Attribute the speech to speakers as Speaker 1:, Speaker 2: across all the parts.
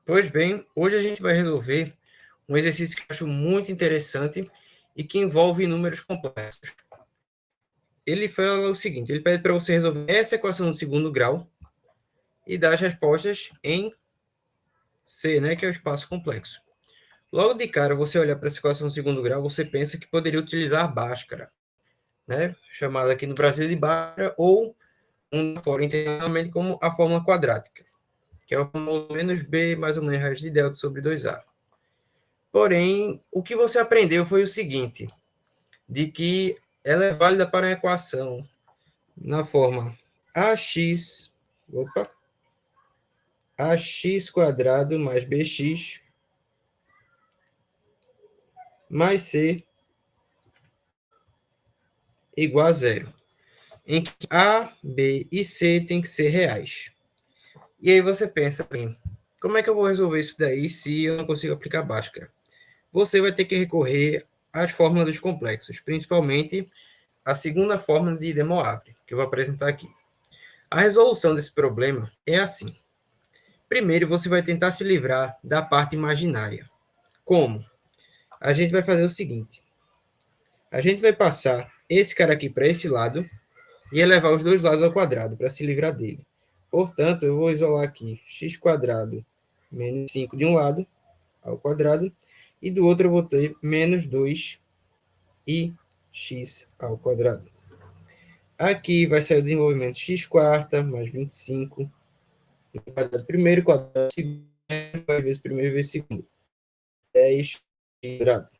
Speaker 1: Pois bem, hoje a gente vai resolver um exercício que eu acho muito interessante e que envolve números complexos. Ele fala o seguinte, ele pede para você resolver essa equação do segundo grau e dar as respostas em C, né, que é o espaço complexo. Logo de cara, você olhar para essa equação do segundo grau, você pensa que poderia utilizar Bhaskara, né, chamada aqui no Brasil de Bhaskara, ou fora internamente como a fórmula quadrática, que é o famoso menos B mais ou menos raiz de delta sobre 2A. Porém, o que você aprendeu foi o seguinte, de que ela é válida para uma equação na forma ax quadrado mais bx mais c igual a zero, em que a, b e c tem que ser reais. E aí você pensa, bem, como é que eu vou resolver isso daí se eu não consigo aplicar Bhaskara? Você vai ter que recorrer às fórmulas dos complexos, principalmente a segunda fórmula de De Moivre, que eu vou apresentar aqui. A resolução desse problema é assim. Primeiro, você vai tentar se livrar da parte imaginária. Como? A gente vai fazer o seguinte. A gente vai passar esse cara aqui para esse lado e elevar os dois lados ao quadrado para se livrar dele. Portanto, eu vou isolar aqui x quadrado menos 5 de um lado ao quadrado e do outro eu vou ter menos 2 e x ao quadrado. Aqui vai sair o desenvolvimento x quarta mais 25 quadrado primeiro, quadrado segundo, vezes primeiro vezes segundo. 10 quadrado.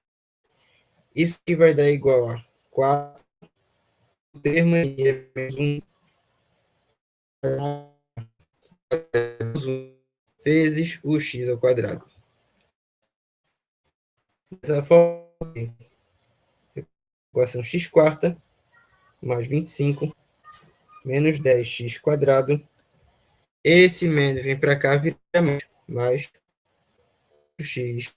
Speaker 1: Isso aqui vai dar igual a 4, o termo é menos 1 vezes o x ao quadrado. Dessa forma, equação x quarta mais 25 menos 10x quadrado. Esse menos vem para cá, vira mais x.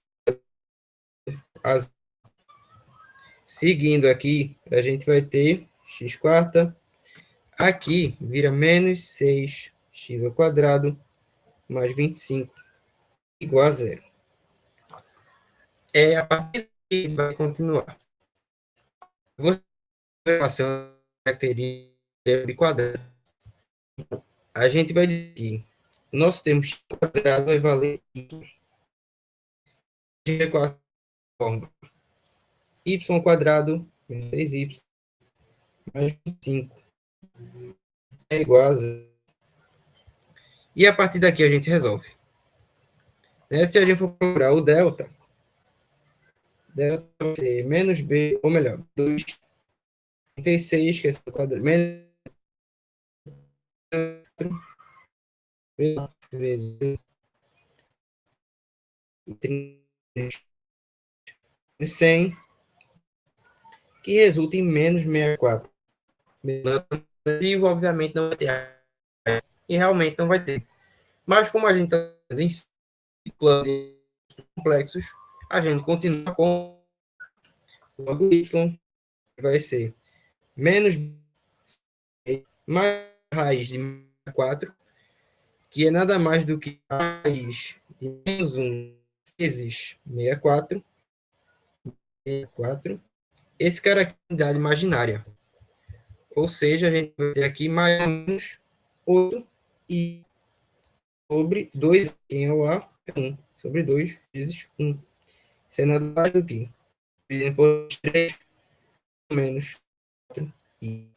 Speaker 1: Seguindo aqui, a gente vai ter x quarta. Aqui vira menos 6x ao quadrado mais 25 igual a zero. A partir daí vai continuar. Você vai passar a característica de quadrado. A gente vai dizer que nosso termo x quadrado vai valer y quadrado menos 3y mais 25 é igual a zero. E a partir daqui a gente resolve. Se a gente for procurar o delta vai ser menos b, ou melhor, 2,36, que é o quadrado, menos vezes 100, que resulta em menos 64. Negativo, obviamente, não vai ter. E realmente não vai ter. Mas como a gente está em planos complexos, a gente continua com o y, vai ser menos mais raiz de 4, que é nada mais do que a raiz de menos 1 vezes 64. Esse cara aqui é unidade imaginária. Ou seja, a gente vai ter aqui mais ou menos 8 e sobre 2, quem é o A, é 1. Sobre 2 vezes 1. Isso é nada mais do que depois 3 menos 4 i.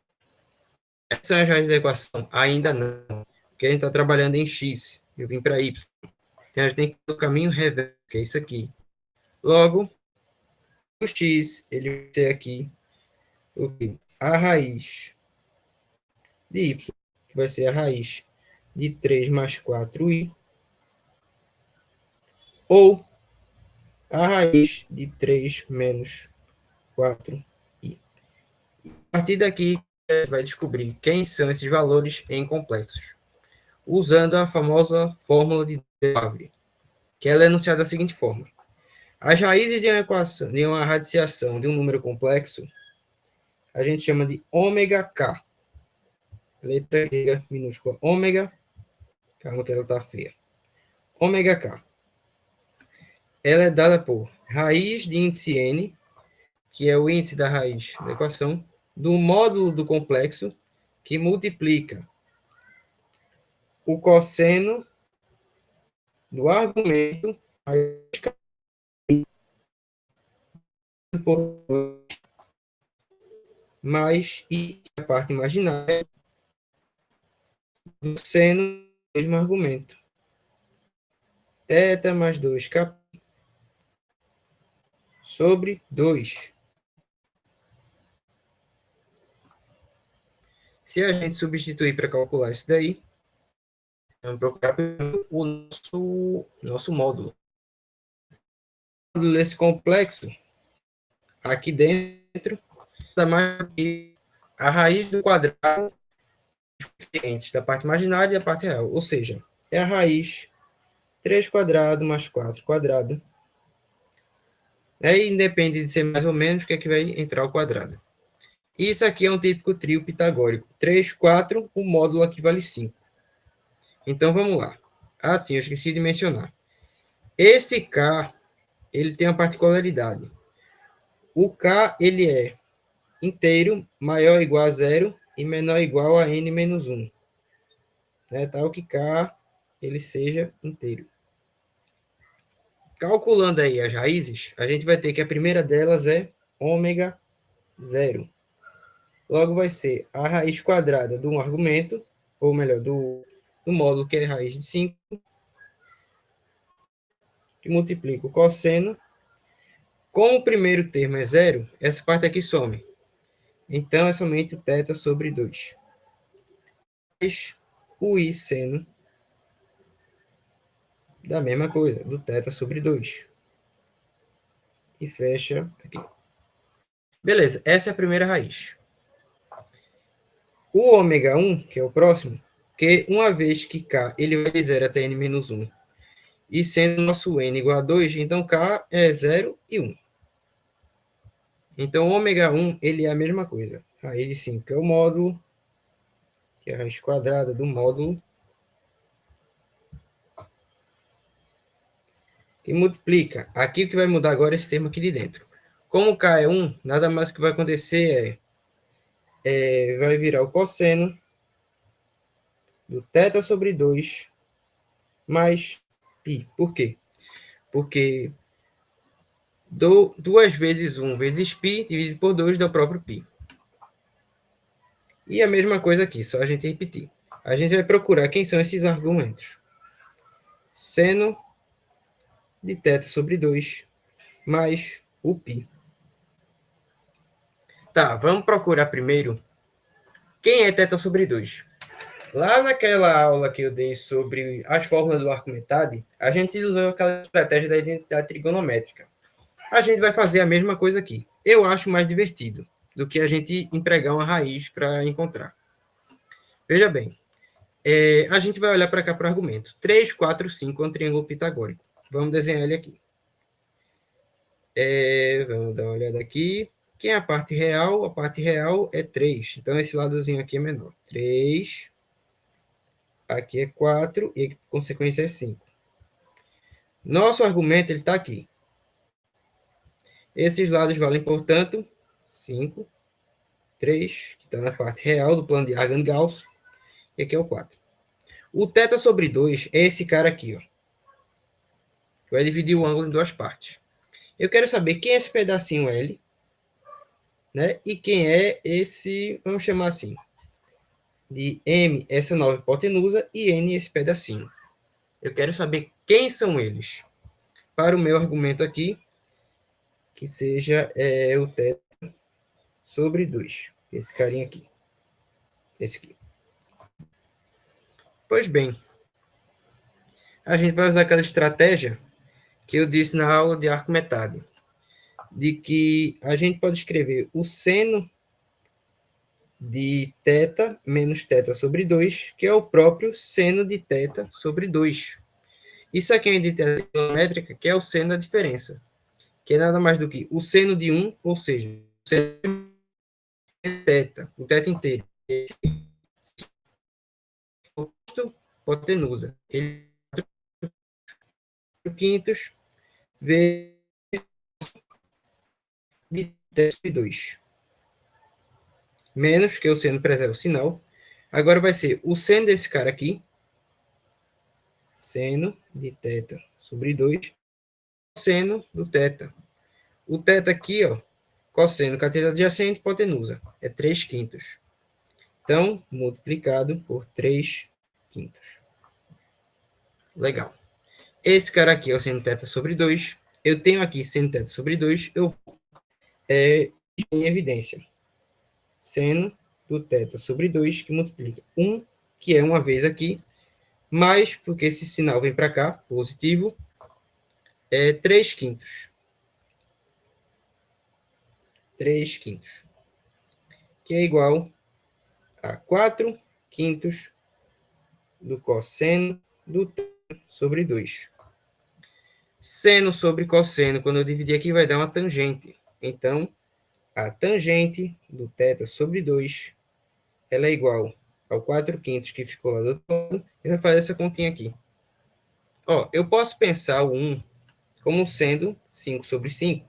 Speaker 1: Essas são as raízes da equação? Ainda não. Porque a gente está trabalhando em x. Eu vim para y. Então a gente tem que ir no caminho reverso, que é isso aqui. Logo, o x, ele vai ser aqui a raiz de y, que vai ser a raiz de 3 mais 4i, ou a raiz de 3 menos 4i. A partir daqui, a gente vai descobrir quem são esses valores em complexos, usando a famosa fórmula de De Moivre, que ela é enunciada da seguinte forma. As raízes de uma equação, de uma radiciação de um número complexo, a gente chama de ômega k. Letra grega minúscula ômega. Calma que ela está feia. Ômega k. ela é dada por raiz de índice n, que é o índice da raiz da equação, do módulo do complexo, que multiplica o cosseno do argumento mais i, a parte imaginária, do seno do mesmo argumento. Θ mais 2k sobre 2. Se a gente substituir para calcular isso daí, vamos procurar o nosso módulo. O módulo desse complexo, aqui dentro, nada mais que a raiz do quadrado da parte imaginária e da parte real. Ou seja, é a raiz 3 quadrado mais 4 quadrado. Aí independe de ser mais ou menos, que é que vai entrar o quadrado. Isso aqui é um típico trio pitagórico. 3, 4, o módulo aqui vale 5. Então, vamos lá. Ah, sim, eu esqueci de mencionar. Esse K, ele tem uma particularidade. O K, ele é inteiro, maior ou igual a zero e menor ou igual a n menos 1. Né? Tal que K, ele seja inteiro. Calculando aí as raízes, a gente vai ter que a primeira delas é ômega zero. Logo, vai ser a raiz quadrada de um argumento, ou melhor, do módulo que é raiz de 5, que multiplica o cosseno. Como o primeiro termo é zero, essa parte aqui some. Então, é somente o θ sobre 2. Mas o i seno da mesma coisa, do θ sobre 2. E fecha aqui. Beleza, essa é a primeira raiz. O ômega 1, que é o próximo, que uma vez que K ele vai de 0 até n menos 1, e sendo nosso n igual a 2, então K é 0 e 1. Então, ômega 1, ele é a mesma coisa. Raiz de 5, que é o módulo, que é a raiz quadrada do módulo, e multiplica. Aqui o que vai mudar agora é esse termo aqui de dentro. Como K é 1, nada mais que vai acontecer vai virar o cosseno do θ sobre 2 mais π. Por quê? Porque 2 vezes 1 vezes π dividido por 2 dá o próprio π. E a mesma coisa aqui, só a gente repetir. A gente vai procurar quem são esses argumentos. Seno de θ sobre 2 mais o π. Tá, vamos procurar primeiro quem é θ sobre 2. Lá naquela aula que eu dei sobre as fórmulas do arco metade, a gente usou aquela estratégia da identidade trigonométrica. A gente vai fazer a mesma coisa aqui. Eu acho mais divertido do que a gente empregar uma raiz para encontrar. Veja bem, a gente vai olhar para cá para o argumento. 3, 4, 5 é um triângulo pitagórico. Vamos desenhar ele aqui. Vamos dar uma olhada aqui. Quem é a parte real? A parte real é 3. Então, esse ladozinho aqui é menor. 3. Aqui é 4. E, por consequência, é 5. Nosso argumento está aqui. Esses lados valem, portanto, 5. 3, que está na parte real do plano de Argand-Gauss. E aqui é o 4. O θ sobre 2 é esse cara aqui, ó. Vai dividir o ângulo em duas partes. Eu quero saber quem é esse pedacinho L, né? E quem é esse, vamos chamar assim, de M, essa nova hipotenusa, e N, esse pedacinho. Eu quero saber quem são eles. Para o meu argumento aqui, que seja o θ sobre 2. Esse carinha aqui. Esse aqui. Pois bem, a gente vai usar aquela estratégia que eu disse na aula de arco metade, de que a gente pode escrever o seno de θ menos θ sobre 2, que é o próprio seno de θ sobre 2. Isso aqui é a identidade trigonométrica, que é o seno da diferença, que é nada mais do que o seno de 1, ou seja, o seno de θ, o θ inteiro. Hipotenusa. Ele é 4 quintos vezes de θ sobre 2. Menos, que o seno preserva o sinal. Agora vai ser o seno desse cara aqui, seno de θ sobre 2, seno do θ. O θ aqui, ó, cosseno cateto adjacente, hipotenusa, é 3 quintos. Então, multiplicado por 3 quintos. Legal. Esse cara aqui é o seno θ sobre 2. Eu tenho aqui seno θ sobre 2. Eu vou em evidência. Seno do θ sobre 2, que multiplica 1, que é uma vez aqui, mais, porque esse sinal vem para cá, positivo, é 3 quintos. 3 quintos. Que é igual a 4 quintos do cosseno do θ sobre 2. Seno sobre cosseno, quando eu dividir aqui, vai dar uma tangente. Então, a tangente do θ sobre 2, ela é igual ao 4 quintos que ficou lá do outro lado, e vai fazer essa continha aqui. Ó, eu posso pensar o 1 como sendo 5 sobre 5,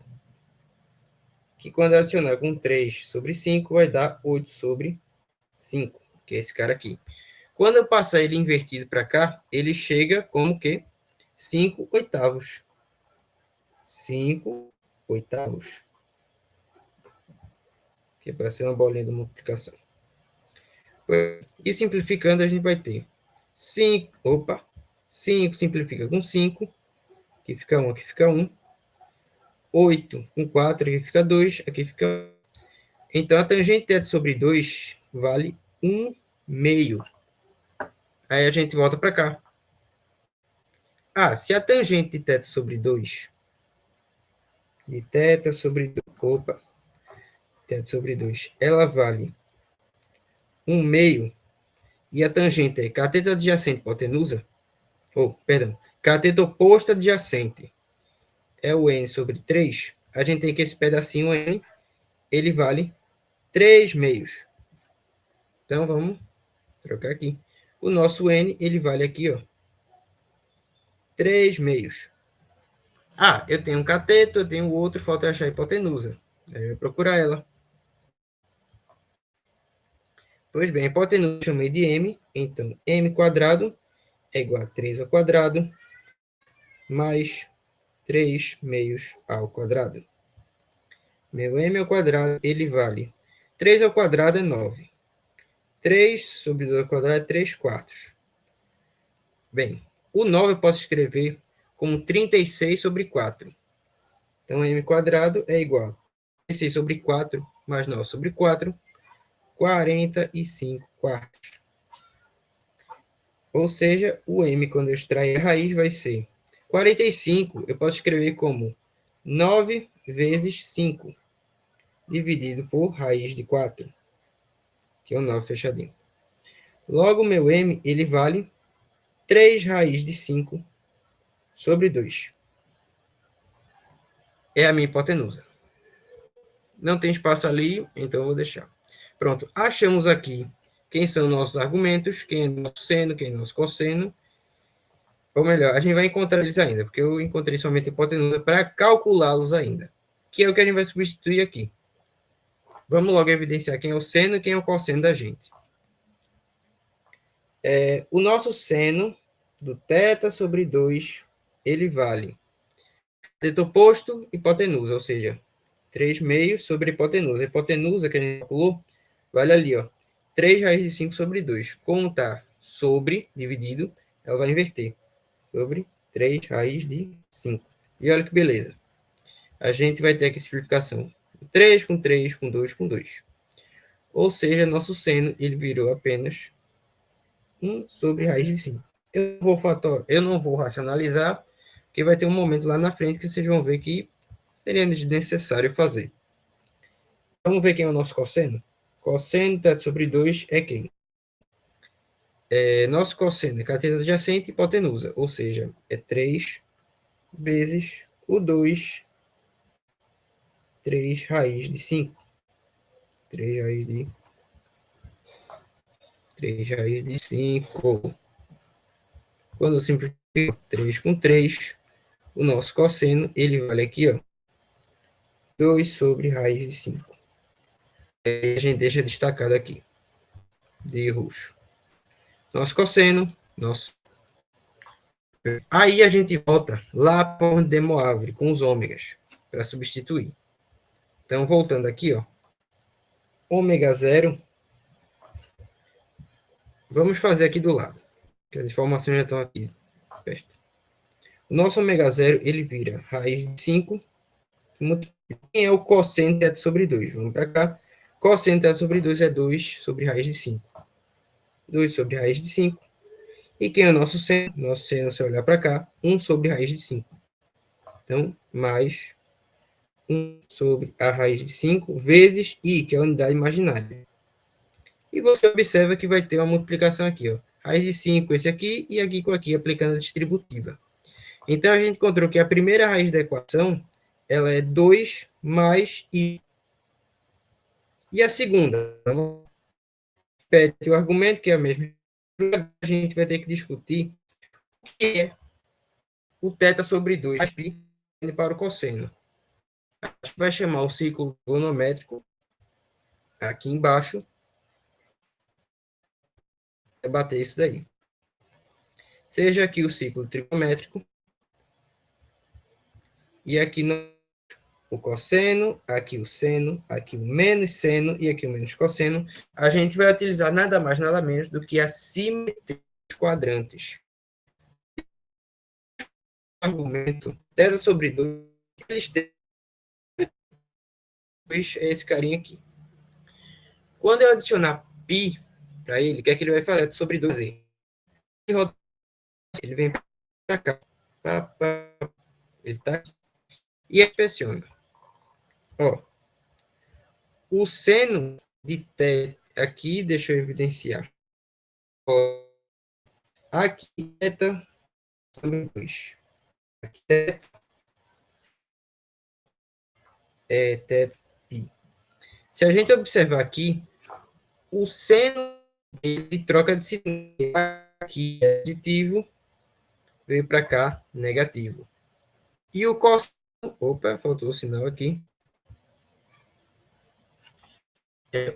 Speaker 1: que quando adicionar com 3 sobre 5, vai dar 8 sobre 5, que é esse cara aqui. Quando eu passar ele invertido para cá, ele chega como que 5 oitavos. 5 oitavos. Que é para ser uma bolinha de multiplicação. E simplificando, a gente vai ter 5 simplifica com 5, aqui fica 1, aqui fica 1. 8 com 4, aqui fica 2, aqui fica 1. Então, a tangente θ sobre 2 vale 1 meio. Aí a gente volta para cá. Se a tangente de θ sobre 2, de θ sobre 2, θ sobre 2, ela vale 1 meio, e a tangente é cateto adjacente hipotenusa, cateto oposto adjacente é o n sobre 3, a gente tem que esse pedacinho n, ele vale 3 meios. Então, vamos trocar aqui. O nosso n, ele vale aqui, ó, 3 meios. Eu tenho um cateto, eu tenho outro, falta achar a hipotenusa. Aí eu vou procurar ela. Pois bem, a hipotenusa eu chamei de m, então m quadrado é igual a 3 ao quadrado mais 3 meios ao quadrado. Meu m ao quadrado, ele vale 3 ao quadrado é 9. 3 sobre 2 ao quadrado é 3 quartos. Bem, o 9 eu posso escrever como 36 sobre 4. Então, m quadrado é igual a 36 sobre 4 mais 9 sobre 4, 45 quartos. Ou seja, o m, quando eu extrair a raiz, vai ser 45. Eu posso escrever como 9 vezes 5, dividido por raiz de 4, que é o 9 fechadinho. Logo, meu m, ele vale 3 raiz de 5 sobre 2. É a minha hipotenusa. Não tem espaço ali, então eu vou deixar. Pronto, achamos aqui quem são nossos argumentos, quem é nosso seno, quem é nosso cosseno. Ou melhor, a gente vai encontrar eles ainda, porque eu encontrei somente a hipotenusa para calculá-los ainda, que é o que a gente vai substituir aqui. Vamos logo evidenciar quem é o seno e quem é o cosseno da gente. O nosso seno do θ sobre 2, ele vale cateto oposto, hipotenusa, ou seja, 3 meios sobre hipotenusa. A hipotenusa que a gente calculou vale ali, ó, 3 raiz de 5 sobre 2. Como está sobre, dividido, ela vai inverter. Sobre 3 raiz de 5. E olha que beleza. A gente vai ter aqui a simplificação. 3 com 3, com 2, com 2. Ou seja, nosso seno, ele virou apenas 1 sobre raiz de 5. Eu não vou racionalizar, porque vai ter um momento lá na frente que vocês vão ver que seria necessário fazer. Vamos ver quem é o nosso cosseno? Cosseno de θ sobre 2 é quem? Nosso cosseno é cateto adjacente e hipotenusa, ou seja, é 3 vezes o 2, 3 raiz de 5. 3 raiz de 5. Quando eu simplifico, 3 com 3, o nosso cosseno, ele vale aqui, ó, 2 sobre raiz de 5. A gente deixa destacado aqui, de roxo. Nosso cosseno, nosso... Aí a gente volta lá para onde de Moivre, com os ômegas, para substituir. Então, voltando aqui, ó, ômega zero, vamos fazer aqui do lado, que as informações já estão aqui perto. O nosso ômega zero, ele vira raiz de 5. Quem é o cosseno de θ sobre 2? Vamos para cá. Cosseno de θ sobre 2 é 2 sobre raiz de 5. 2 sobre raiz de 5. E quem é o nosso seno? Nosso seno, se olhar para cá, 1 sobre raiz de 5. Então, mais 1 sobre a raiz de 5 vezes I, que é a unidade imaginária. E você observa que vai ter uma multiplicação aqui, ó. Raiz de 5 com esse aqui e aqui com aqui, aplicando a distributiva. Então, a gente encontrou que a primeira raiz da equação, ela é 2 mais I. E a segunda? Repete o argumento, que é a mesma. A gente vai ter que discutir o que é o θ sobre 2 π para o cosseno. A gente vai chamar o ciclo trigonométrico aqui embaixo. Debater isso daí. Seja aqui o ciclo trigonométrico. E aqui o cosseno, aqui o seno, aqui o menos seno e aqui o menos cosseno. A gente vai utilizar nada mais, nada menos do que a simetria dos quadrantes. Argumento θ sobre 2, eles têm é esse carinha aqui. Quando eu adicionar π para ele, o que é que ele vai fazer? Sobre 2z. Ele vem para cá. Ele está aqui. E inspeciona. Ó, o seno de θ aqui, deixa eu evidenciar. Ó, aqui, θ sobre 2. Aqui, θ é θ π. Se a gente observar aqui, o seno ele troca de signo. Aqui é positivo, veio para cá negativo. E o cosseno, opa, faltou o sinal aqui.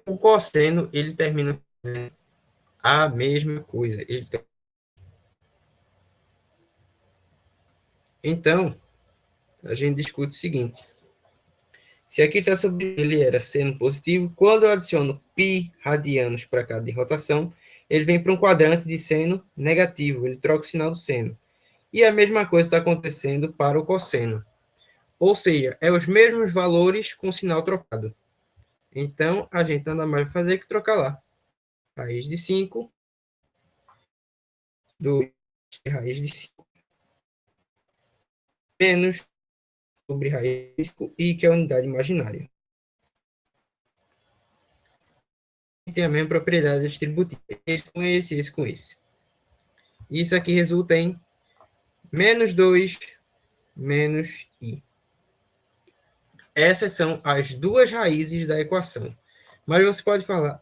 Speaker 1: O cosseno, ele termina fazendo a mesma coisa. Então, a gente discute o seguinte. Se aqui está sobre ele era seno positivo, quando eu adiciono π radianos para cá de rotação, ele vem para um quadrante de seno negativo, ele troca o sinal do seno. E a mesma coisa está acontecendo para o cosseno. Ou seja, é os mesmos valores com sinal trocado. Então, a gente nada mais vai fazer que trocar lá. Raiz de 5, 2 raiz de 5, menos sobre raiz de 5, i, que é a unidade imaginária. Tem a mesma propriedade distributiva. Esse com esse, esse com esse. Isso aqui resulta em menos 2 menos i. Essas são as duas raízes da equação. Mas você pode falar,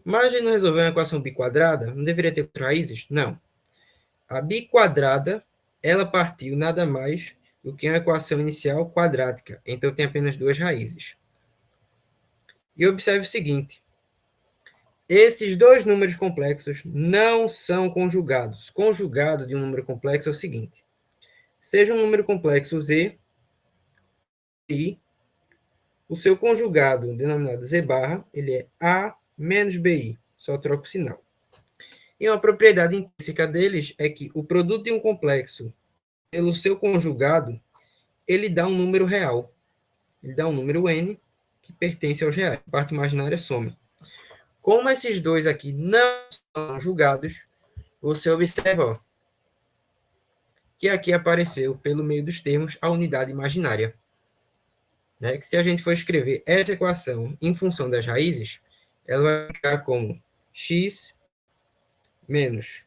Speaker 1: mas a gente não resolveu uma equação biquadrada? Não deveria ter raízes? Não. A biquadrada, ela partiu nada mais do que uma equação inicial quadrática. Então, tem apenas duas raízes. E observe o seguinte. Esses dois números complexos não são conjugados. Conjugado de um número complexo é o seguinte. Seja um número complexo z, e o seu conjugado, denominado z barra, ele é a menos bi. Só troca o sinal. E uma propriedade intrínseca deles é que o produto de um complexo pelo seu conjugado, ele dá um número real. Ele dá um número n que pertence aos reais. A parte imaginária some. Como esses dois aqui não são conjugados, você observa ó, que aqui apareceu, pelo meio dos termos, a unidade imaginária. Né? Que se a gente for escrever essa equação em função das raízes, ela vai ficar como x menos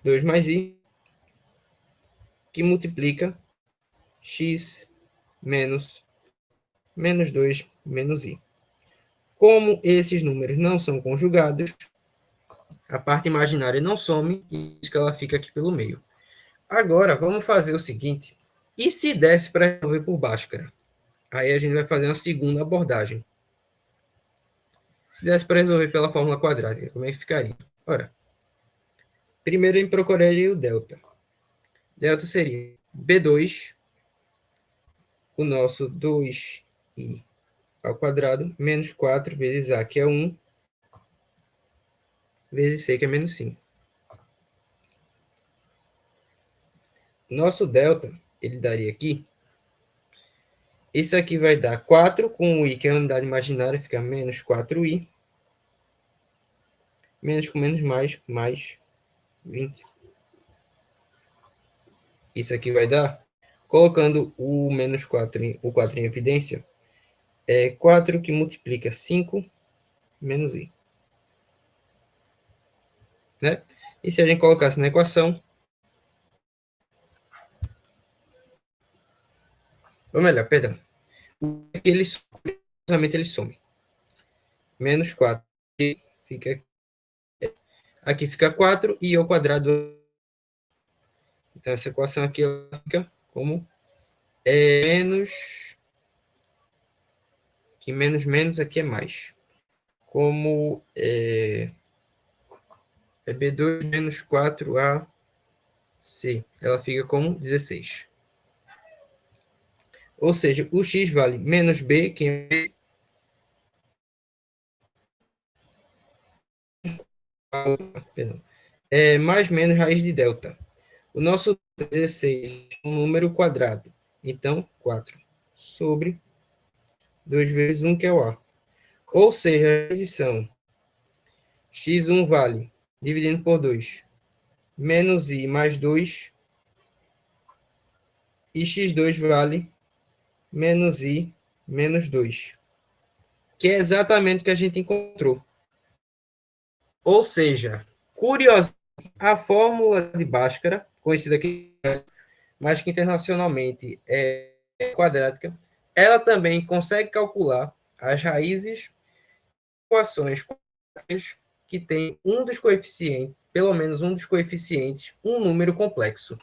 Speaker 1: 2 mais i, que multiplica x menos 2 menos i. Como esses números não são conjugados, a parte imaginária não some, e isso que ela fica aqui pelo meio. Agora, vamos fazer o seguinte. E se desse para resolver por Bhaskara? Aí a gente vai fazer uma segunda abordagem. Se desse para resolver pela fórmula quadrática, como é que ficaria? Ora, primeiro a gente procuraria o delta. Delta seria B2, o nosso 2i ao quadrado, menos 4 vezes a, que é 1, vezes c, que é menos 5. Nosso delta, ele daria aqui. Isso aqui vai dar 4 com o i, que é a unidade imaginária, fica menos 4i. Menos com menos mais 20. Isso aqui vai dar, colocando o menos 4, o 4 em evidência, é 4 que multiplica 5 menos i. Né? E se a gente colocasse na equação, ou melhor, perdão, ele some. Menos 4 fica, aqui fica 4 e ao quadrado. Então, essa equação aqui fica como menos, que menos aqui é mais. Como é B2 menos 4AC. Ela fica como 16. Ou seja, o x vale menos b, que é mais menos raiz de delta. O nosso 16 é um número quadrado. Então, 4 sobre 2 vezes 1, que é o a. Ou seja, a posição x1 vale, dividindo por 2, menos i mais 2, e x2 vale menos i menos 2, que é exatamente o que a gente encontrou. Ou seja, curiosamente, a fórmula de Bhaskara, conhecida aqui, mas que internacionalmente é quadrática, ela também consegue calcular as raízes de equações que tem um dos coeficientes, pelo menos um dos coeficientes, um número complexo.